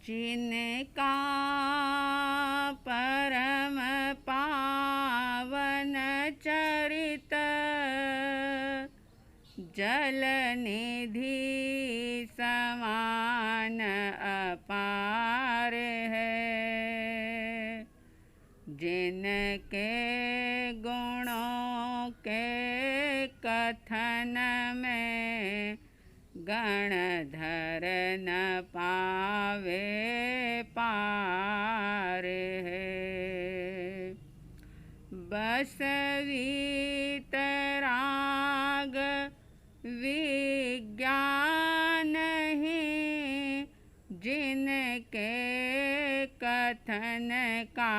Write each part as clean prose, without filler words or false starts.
जिनका परम पावन चरित जल निधि समान अपार है। जिनके गुणों के कथन में गणधर न पावे पार है। बस वीतराग विज्ञान ही जिनके कथन का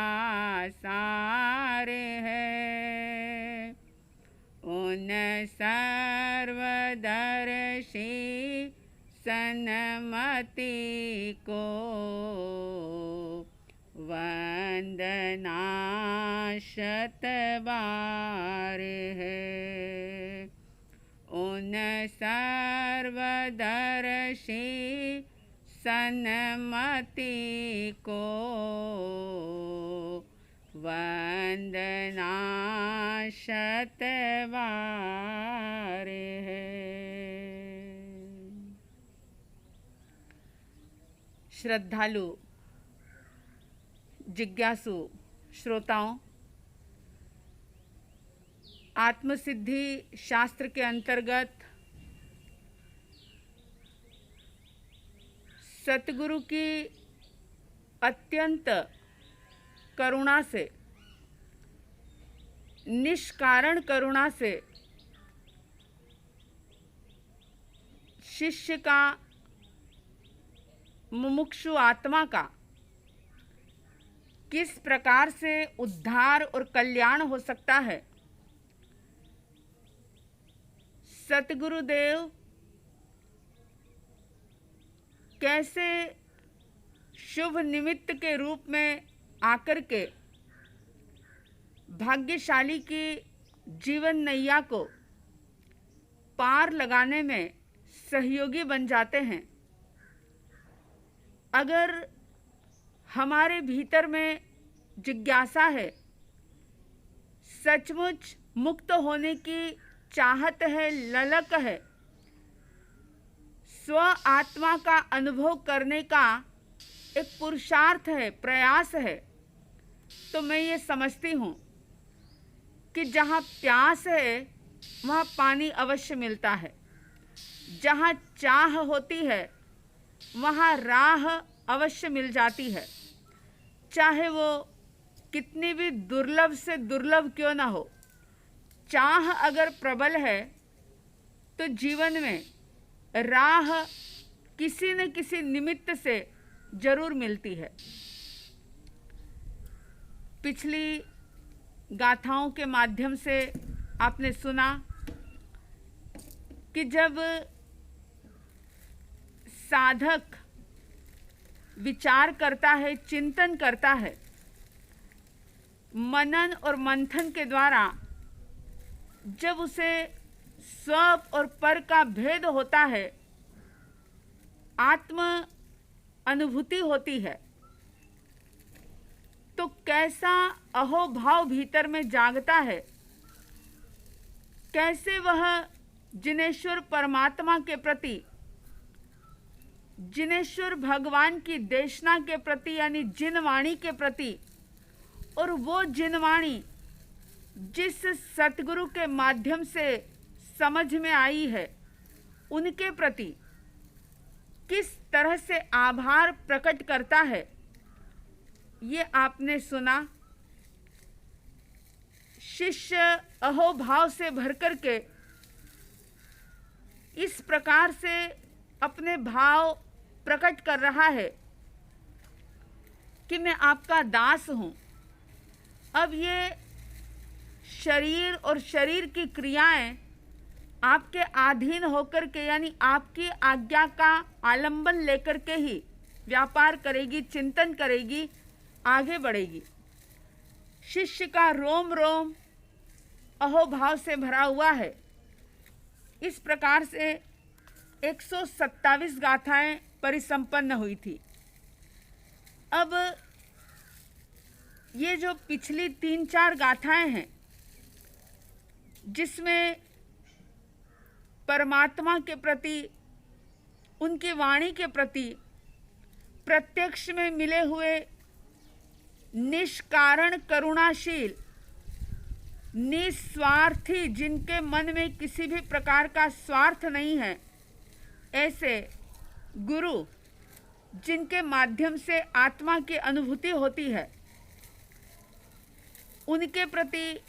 सार है। उन सर्वदर्शी सन्मति को वंदना शतबार है। उन सर्वदर्शी सन्मति को वंदना शतबार है। श्रद्धालु जिज्ञासु श्रोताओं, आत्मसिद्धि शास्त्र के अंतर्गत सतगुरु की अत्यंत करुणा से, निष्कारण करुणा से शिष्य का, मुमुक्षु आत्मा का किस प्रकार से उद्धार और कल्याण हो सकता है, सतगुरुदेव कैसे शुभ निमित्त के रूप में आकर के भाग्यशाली की जीवन नैया को पार लगाने में सहयोगी बन जाते हैं। अगर हमारे भीतर में जिज्ञासा है, सचमुच मुक्त होने की चाहत है, ललक है, स्व आत्मा का अनुभव करने का एक पुरुषार्थ है, प्रयास है, तो मैं ये समझती हूँ कि जहाँ प्यास है वहाँ पानी अवश्य मिलता है। जहाँ चाह होती है वहाँ राह अवश्य मिल जाती है, चाहे वो कितनी भी दुर्लभ से दुर्लभ क्यों ना हो। चाह अगर प्रबल है तो जीवन में राह किसी न किसी निमित्त से जरूर मिलती है। पिछली गाथाओं के माध्यम से आपने सुना कि जब साधक विचार करता है, चिंतन करता है, मनन और मंथन के द्वारा जब उसे स्व और पर का भेद होता है, आत्म अनुभूति होती है, तो कैसा अहोभाव भीतर में जागता है, कैसे वह जिनेश्वर परमात्मा के प्रति, जिनेश्वर भगवान की देशना के प्रति यानी जिनवाणी के प्रति, और वो जिनवाणी जिस सतगुरु के माध्यम से समझ में आई है, उनके प्रति किस तरह से आभार प्रकट करता है, ये आपने सुना। शिष्य अहोभाव से भरकर के इस प्रकार से अपने भाव प्रकट कर रहा है कि मैं आपका दास हूँ। अब ये शरीर और शरीर की क्रियाएं आपके अधीन होकर के यानी आपकी आज्ञा का आलंबन लेकर के ही व्यापार करेगी, चिंतन करेगी, आगे बढ़ेगी। शिष्य का रोम रोम अहोभाव से भरा हुआ है। इस प्रकार से 127 गाथाएं परिसंपन्न हुई थी। अब ये जो पिछली 3-4 गाथाएं हैं जिसमें परमात्मा के प्रति, उनकी वाणी के प्रति प्रत्यक्ष में मिले हुए निष्कारण करुणाशील निस्वार्थी, जिनके मन में किसी भी प्रकार का स्वार्थ नहीं है, ऐसे गुरु जिनके माध्यम से आत्मा की अनुभूति होती है, उनके प्रति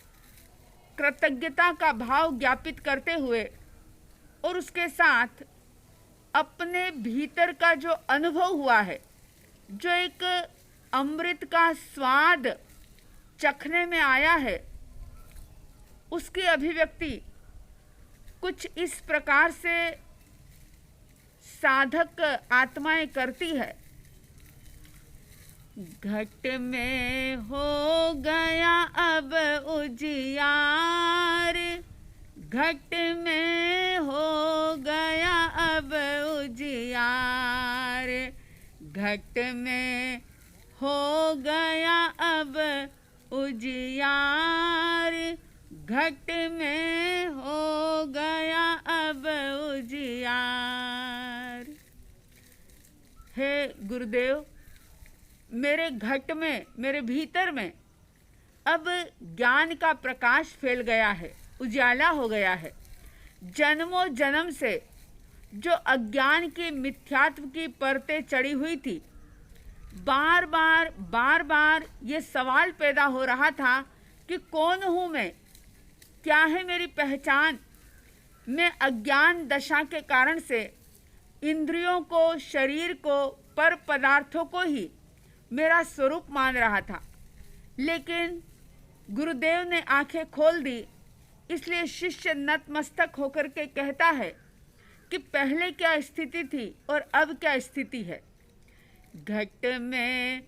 कृतज्ञता का भाव ज्ञापित करते हुए और उसके साथ अपने भीतर का जो अनुभव हुआ है, जो एक अमृत का स्वाद चखने में आया है, उसकी अभिव्यक्ति कुछ इस प्रकार से साधक आत्माएं करती है। घट में हो गया अब उजियार, घट में हो गया अब उजियार, घट में हो गया अब उजियार, घट में हो गया अब उजियार। हे गुरुदेव, मेरे घट में, मेरे भीतर में अब ज्ञान का प्रकाश फैल गया है, उजाला हो गया है। जन्मों जन्म से जो अज्ञान की मिथ्यात्व की परतें चढ़ी हुई थी, बार बार ये सवाल पैदा हो रहा था कि कौन हूँ मैं, क्या है मेरी पहचान। मैं अज्ञान दशा के कारण से इंद्रियों को, शरीर को, पर पदार्थों को ही मेरा स्वरूप मान रहा था। लेकिन गुरुदेव ने आंखें खोल दी, इसलिए शिष्य नतमस्तक होकर के कहता है कि पहले क्या स्थिति थी और अब क्या स्थिति है। घट में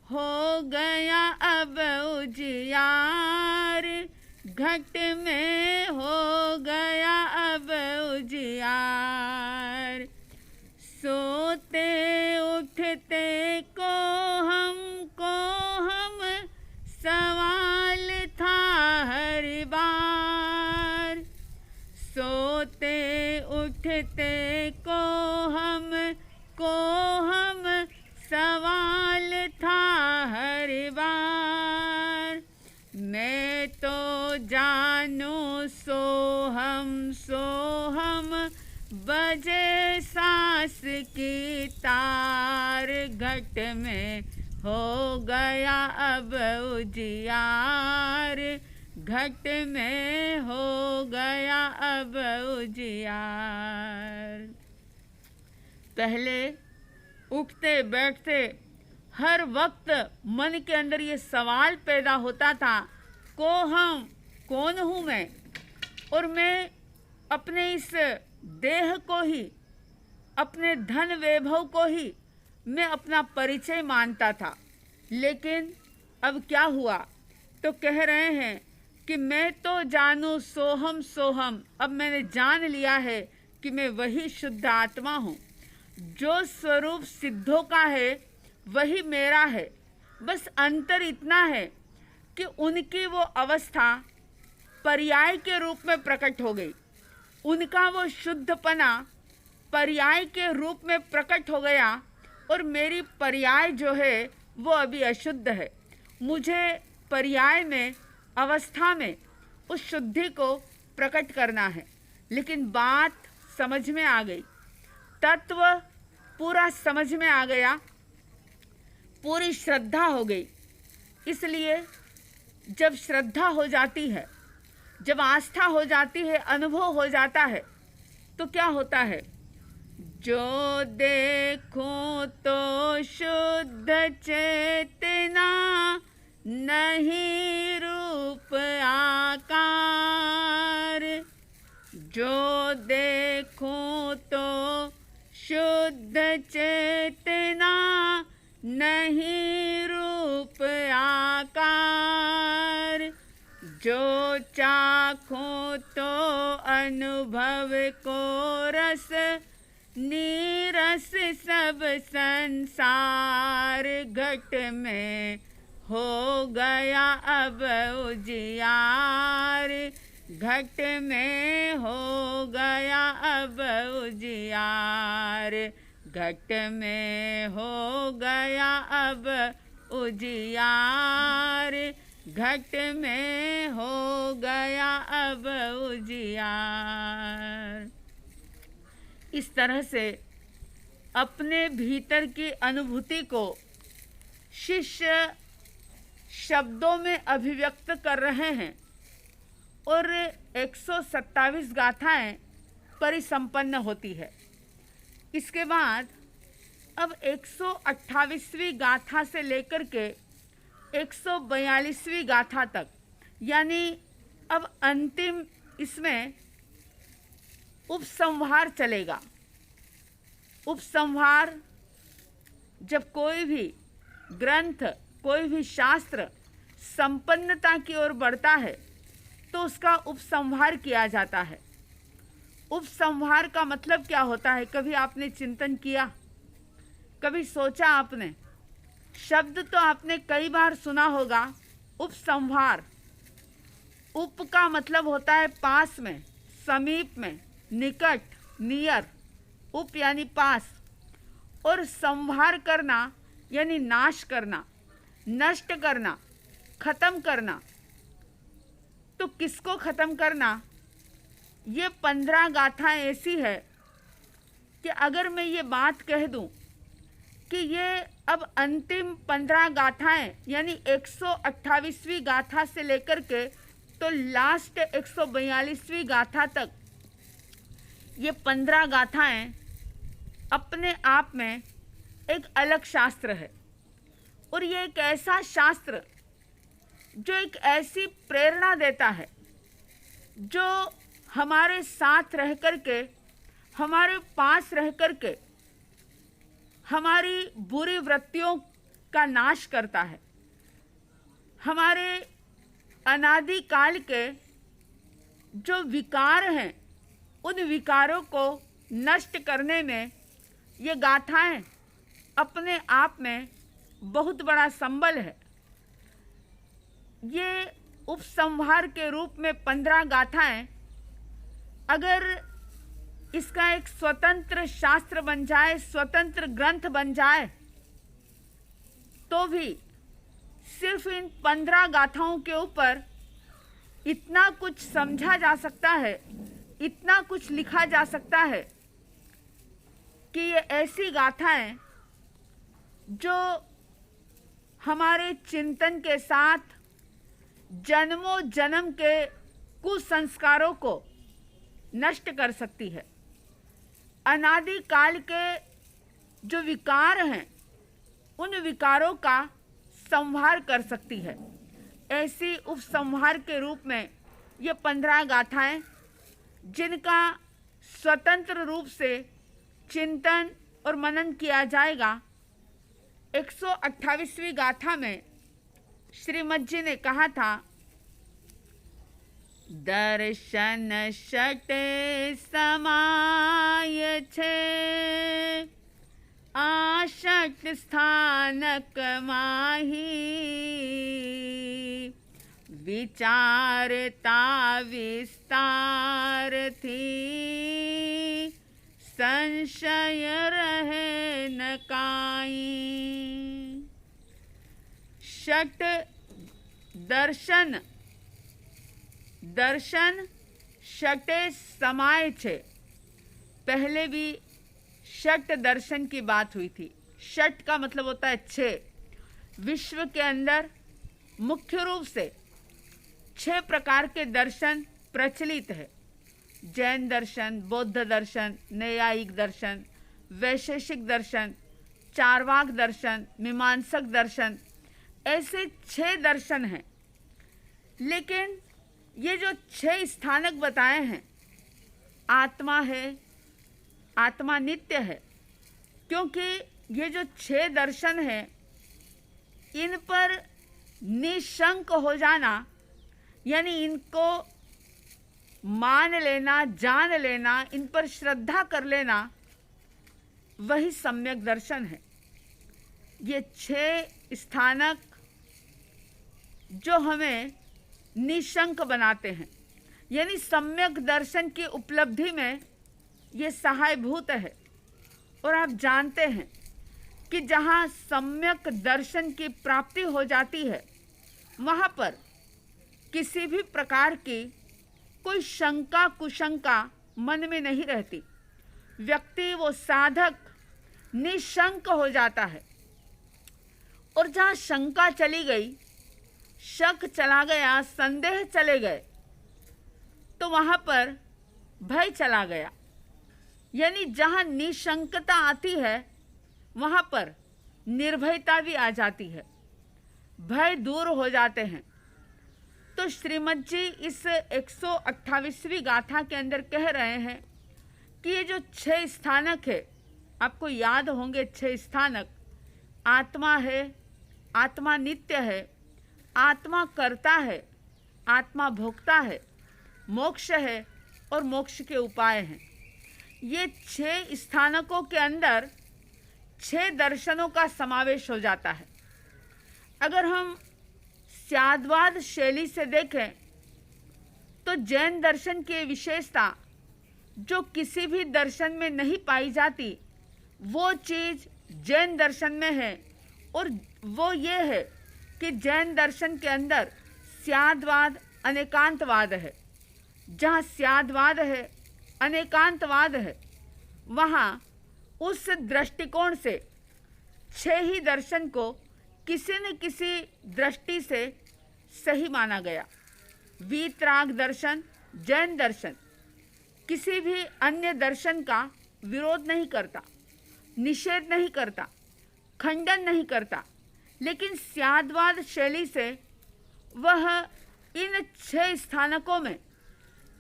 हो गया अब उजियार, घट में हो गया अब उजियार, सोते उठते को हम सवाल था हर बार, सोते उठते को हम सवाल था हर बार। मैं तो जानू सोहम बजे सांस की तार, घट में हो गया अब उजियार, घट में हो गया अब उजियार। पहले उठते बैठते हर वक्त मन के अंदर ये सवाल पैदा होता था, कौन हूँ मैं, और मैं अपने इस देह को ही, अपने धन वैभव को ही मैं अपना परिचय मानता था। लेकिन अब क्या हुआ, तो कह रहे हैं कि मैं तो जानू सोहम, अब मैंने जान लिया है कि मैं वही शुद्ध आत्मा हूँ। जो स्वरूप सिद्धों का है वही मेरा है। बस अंतर इतना है कि उनकी वो अवस्था पर्याय के रूप में प्रकट हो गई, उनका वो शुद्धपना पर्याय के रूप में प्रकट हो गया, और मेरी पर्याय जो है वो अभी अशुद्ध है। मुझे पर्याय में, अवस्था में उस शुद्धि को प्रकट करना है। लेकिन बात समझ में आ गई, तत्व पूरा समझ में आ गया, पूरी श्रद्धा हो गई। इसलिए जब श्रद्धा हो जाती है, जब आस्था हो जाती है, अनुभव हो जाता है, तो क्या होता है, जो देखूं तो शुद्ध चेतना, नहीं रूप आकार, जो देखूं तो शुद्ध चेतना, नहीं रूप आकार, जो चाखूं तो अनुभव को रस, नीरस पास सब संसार, घट में हो गया अब उजियार, घट में हो गया अब उजियार, घट में हो गया अब उजियार, घट में हो गया अब उजियार। इस तरह से अपने भीतर की अनुभूति को शिष्य शब्दों में अभिव्यक्त कर रहे हैं और 127 गाथाएं परिसंपन्न होती है। इसके बाद अब 128वीं गाथा से लेकर के 142वीं गाथा तक, यानी अब अंतिम इसमें उपसंहार चलेगा। उपसंहार, जब कोई भी ग्रंथ, कोई भी शास्त्र संपन्नता की ओर बढ़ता है तो उसका उपसंहार किया जाता है। उपसंहार का मतलब क्या होता है? कभी आपने चिंतन किया? कभी सोचा आपने? शब्द तो आपने कई बार सुना होगा, उपसंहार। उप का मतलब होता है पास में, समीप में, निकट, नियर। उप यानी पास, और संहार करना यानी नाश करना, नष्ट करना, खत्म करना। तो किसको खत्म करना? ये 15 गाथाएं ऐसी है कि अगर मैं ये बात कह दूं कि ये अब अंतिम 15 गाथाएं, यानी 128वीं गाथा से लेकर के तो लास्ट 142वीं गाथा तक, ये 15 गाथाएं अपने आप में एक अलग शास्त्र है। और ये एक ऐसा शास्त्र जो एक ऐसी प्रेरणा देता है, जो हमारे साथ रह कर के, हमारे पास रह कर के हमारी बुरी वृत्तियों का नाश करता है। हमारे अनादि काल के जो विकार हैं, उन विकारों को नष्ट करने में ये गाथाएं अपने आप में बहुत बड़ा संबल है। ये उपसंहार के रूप में 15 गाथाएं अगर इसका एक स्वतंत्र शास्त्र बन जाए, स्वतंत्र ग्रंथ बन जाए, तो भी सिर्फ इन 15 गाथाओं के ऊपर इतना कुछ समझा जा सकता है, इतना कुछ लिखा जा सकता है कि ये ऐसी गाथाएं जो हमारे चिंतन के साथ जन्मों जन्म के कुसंस्कारों को नष्ट कर सकती है। अनादि काल के जो विकार हैं, उन विकारों का संहार कर सकती है। ऐसी उपसंहार के रूप में ये 15 गाथाएं, जिनका स्वतंत्र रूप से चिंतन और मनन किया जाएगा। 128वीं गाथा में श्रीमद जी ने कहा था, दर्शन शटे समाय छे, आशट स्थानक माही, विचारता विस्तार थी, संशय रहे न काई। षट दर्शन, दर्शन षटे समाय छे। पहले भी षट दर्शन की बात हुई थी। षट का मतलब होता है 6। विश्व के अंदर मुख्य रूप से 6 प्रकार के दर्शन प्रचलित है। जैन दर्शन, बौद्ध दर्शन, न्यायिक दर्शन, वैशेषिक दर्शन, चार्वाक दर्शन, मीमांसक दर्शन, ऐसे 6 दर्शन हैं। लेकिन ये जो 6 स्थानक बताए हैं, आत्मा है, आत्मा नित्य है, क्योंकि ये जो 6 दर्शन हैं, इन पर निशंक हो जाना, यानी इनको मान लेना, जान लेना, इन पर श्रद्धा कर लेना, वही सम्यक दर्शन है। ये 6 स्थानक जो हमें निशंक बनाते हैं, यानी सम्यक दर्शन की उपलब्धि में ये सहायभूत है। और आप जानते हैं कि जहाँ सम्यक दर्शन की प्राप्ति हो जाती है, वहाँ पर किसी भी प्रकार की कोई शंका कुशंका मन में नहीं रहती। व्यक्ति, वो साधक निशंक हो जाता है। और जहाँ शंका चली गई, शक चला गया, संदेह चले गए, तो वहाँ पर भय चला गया। यानी जहाँ निशंकता आती है, वहाँ पर निर्भयता भी आ जाती है, भय दूर हो जाते हैं। तो श्रीमद जी इस 128वीं गाथा के अंदर कह रहे हैं कि ये जो 6 स्थानक है, आपको याद होंगे 6 स्थानक, आत्मा है, आत्मा नित्य है, आत्मा कर्ता है, आत्मा भोक्ता है, मोक्ष है और मोक्ष के उपाय हैं। ये 6 स्थानकों के अंदर 6 दर्शनों का समावेश हो जाता है। अगर हम स्याद्वाद शैली से देखें तो जैन दर्शन की विशेषता जो किसी भी दर्शन में नहीं पाई जाती, वो चीज़ जैन दर्शन में है। और वो ये है कि जैन दर्शन के अंदर स्याद्वाद अनेकांतवाद है। जहाँ स्याद्वाद है, अनेकांतवाद है, वहाँ उस दृष्टिकोण से 6 ही दर्शन को किसी न किसी दृष्टि से सही माना गया। वीतराग दर्शन, जैन दर्शन किसी भी अन्य दर्शन का विरोध नहीं करता, निषेध नहीं करता, खंडन नहीं करता, लेकिन स्याद्वाद शैली से वह इन 6 स्थानकों में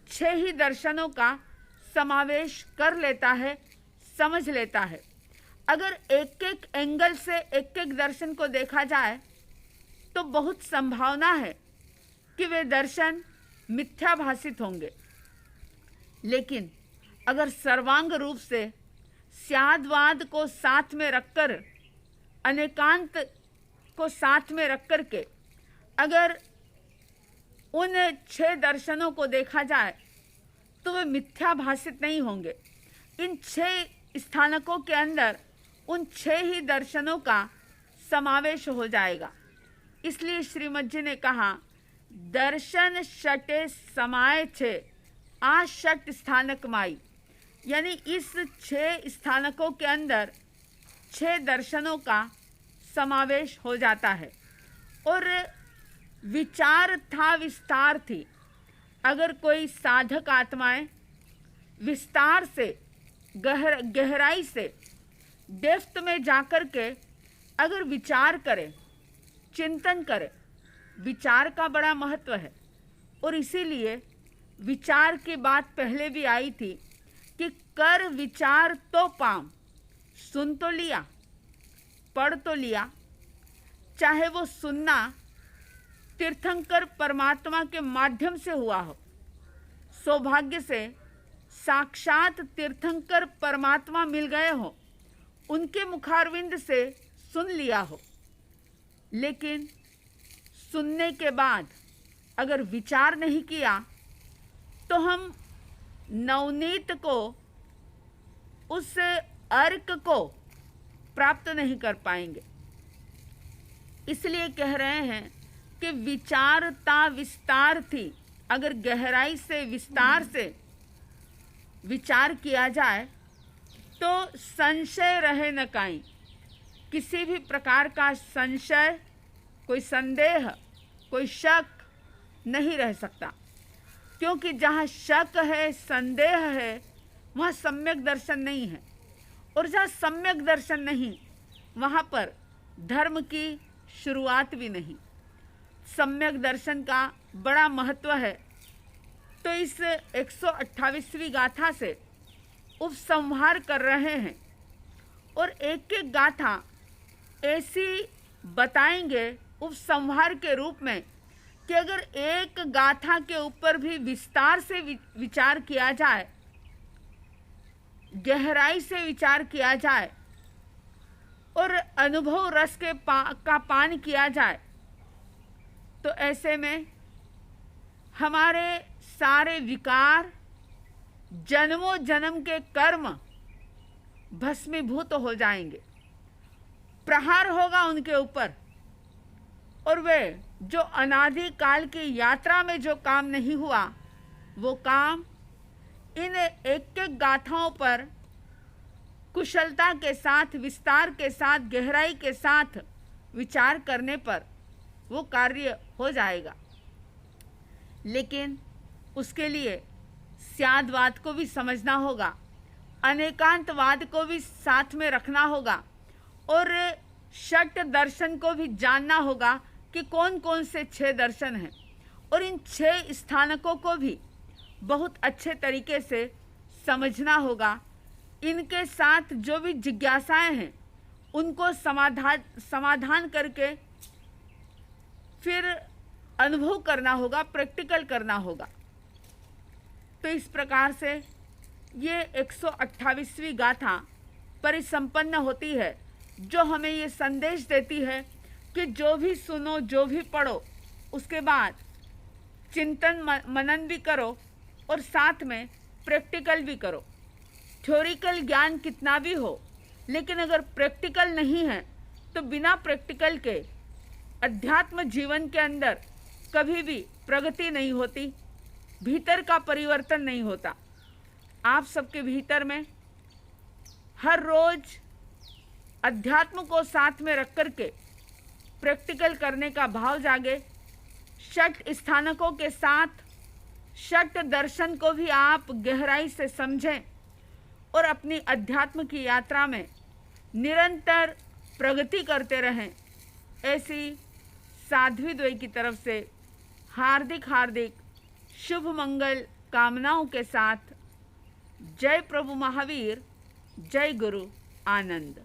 6 ही दर्शनों का समावेश कर लेता है, समझ लेता है। अगर एक एक एंगल से एक एक दर्शन को देखा जाए तो बहुत संभावना है कि वे दर्शन मिथ्याभासित होंगे। लेकिन अगर सर्वांग रूप से स्याद्वाद को साथ में रखकर, अनेकांत को साथ में रख कर के अगर उन 6 दर्शनों को देखा जाए तो वे मिथ्याभासित नहीं होंगे। इन 6 स्थानकों के अंदर उन 6 ही दर्शनों का समावेश हो जाएगा। इसलिए श्रीमद जी ने कहा, दर्शन शटे समाये छे आ षट स्थानक माई, यानी इस 6 स्थानकों के अंदर 6 दर्शनों का समावेश हो जाता है। और विचार था, विस्तार थी। अगर कोई साधक आत्माएं विस्तार से, गहराई से, डेप्थ में जाकर के अगर विचार करें, चिंतन करें, विचार का बड़ा महत्व है। और इसीलिए विचार की बात पहले भी आई थी कि कर विचार तो पाम, सुन तो लिया, पढ़ तो लिया, चाहे वो सुनना तीर्थंकर परमात्मा के माध्यम से हुआ हो, सौभाग्य से साक्षात तीर्थंकर परमात्मा मिल गए हो, उनके मुखारविंद से सुन लिया हो, लेकिन सुनने के बाद अगर विचार नहीं किया तो हम नवनीत को, उस अर्क को प्राप्त नहीं कर पाएंगे। इसलिए कह रहे हैं कि विचारता विस्तार थी। अगर गहराई से, विस्तार से विचार किया जाए तो संशय रहे न काई, किसी भी प्रकार का संशय, कोई संदेह, कोई शक नहीं रह सकता। क्योंकि जहाँ शक है, संदेह है, वहाँ सम्यक दर्शन नहीं है। और जहाँ सम्यक दर्शन नहीं, वहाँ पर धर्म की शुरुआत भी नहीं। सम्यक दर्शन का बड़ा महत्व है। तो इस 128वीं गाथा से उपसंहार कर रहे हैं और एक एक गाथा ऐसी बताएंगे उपसंहार के रूप में कि अगर एक गाथा के ऊपर भी विस्तार से विचार किया जाए, गहराई से विचार किया जाए और अनुभव रस का पान किया जाए, तो ऐसे में हमारे सारे विकार, जन्मों जन्म के कर्म भस्मीभूत हो जाएंगे, प्रहार होगा उनके ऊपर, और वे जो अनादि काल की यात्रा में जो काम नहीं हुआ, वो काम इन एक एक गाथाओं पर कुशलता के साथ, विस्तार के साथ, गहराई के साथ विचार करने पर वो कार्य हो जाएगा। लेकिन उसके लिए स्यादवाद को भी समझना होगा, अनेकांतवाद को भी साथ में रखना होगा, और षट दर्शन को भी जानना होगा कि कौन कौन से 6 दर्शन हैं, और इन 6 स्थानकों को भी बहुत अच्छे तरीके से समझना होगा। इनके साथ जो भी जिज्ञासाएं हैं उनको समाधान करके फिर अनुभव करना होगा, प्रैक्टिकल करना होगा। तो इस प्रकार से ये 128वीं गाथा परिसंपन्न होती है, जो हमें ये संदेश देती है कि जो भी सुनो, जो भी पढ़ो, उसके बाद चिंतन मनन भी करो और साथ में प्रैक्टिकल भी करो। थ्योरिकल ज्ञान कितना भी हो, लेकिन अगर प्रैक्टिकल नहीं है तो बिना प्रैक्टिकल के अध्यात्म जीवन के अंदर कभी भी प्रगति नहीं होती, भीतर का परिवर्तन नहीं होता। आप सबके भीतर में हर रोज अध्यात्म को साथ में रख कर के प्रैक्टिकल करने का भाव जागे। षट स्थानकों के साथ षट दर्शन को भी आप गहराई से समझें और अपनी अध्यात्म की यात्रा में निरंतर प्रगति करते रहें। ऐसी साध्वी द्वय की तरफ से हार्दिक हार्दिक शुभ मंगल कामनाओं के साथ जय प्रभु महावीर, जय गुरु आनंद।